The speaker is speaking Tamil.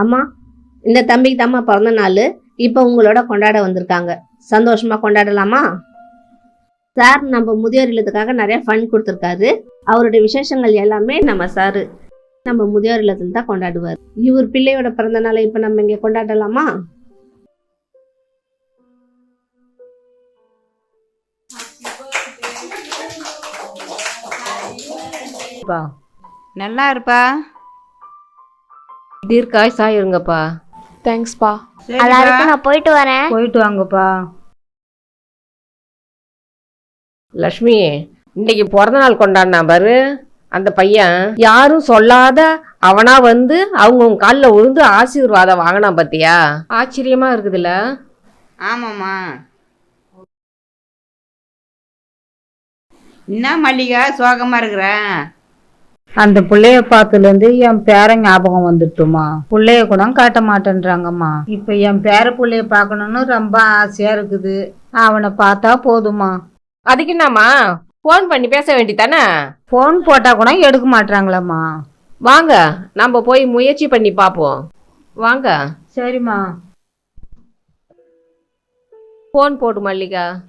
அம்மா, இந்த தம்பிக்கு தாம்மா பிறந்த நாள். இப்போ உங்களோட கொண்டாட வந்திருக்காங்க. சந்தோஷமா கொண்டாடலாமா? சார் நம்ம முதியோர் இல்லத்துக்காக நிறைய ஃபண்ட் கொடுத்துருக்காரு. அவருடைய விசேஷங்கள் எல்லாமே நம்ம சாரு நம்ம முதியோர் இல்லத்துல தான் கொண்டாடுவார். இவர் பிள்ளையோட பிறந்த நாளை இப்போ நம்ம இங்கே கொண்டாடலாமா? நல்லா இருப்பா. தீர்க்காயுசா இருங்கப்பா. தேங்க்ஸ்ப்பா. எல்லாருக்கும் நான் போயிட்டு வரேன். போயிட்டு வாங்கப்பா. லக்ஷ்மி, இன்னைக்கு பிறந்த நாள் கொண்டாடினா பாரு அந்த பையன். யாரும் சொல்லாத அவனா வந்து அவங்க காலில் விழுந்து ஆசீர்வாதம் வாங்கினா பத்தியா? ஆச்சரியமா இருக்குதுல்ல? ஆமாம்மா. என்ன மல்லிகா சோகமா இருக்கிறேன்? அந்த பிள்ளைய பார்த்துலேருந்து என் பேர ஞாபகம் வந்துட்டுமா. பிள்ளைய கூட காட்ட மாட்டேன்றாங்கம்மா. இப்போ என் பேர பிள்ளைய பார்க்கணுன்னு ரொம்ப ஆசையா இருக்குது. அவனை பார்த்தா போதுமா. அதுக்கு என்னம்மா, ஃபோன் பண்ணி பேச வேண்டித்தானே? ஃபோன் போட்டா கூட எடுக்க மாட்டாங்களாம்மா. வாங்க நம்ம போய் முயற்சி பண்ணி பார்ப்போம். வாங்க. சரிம்மா. ஃபோன் போடு மல்லிகா.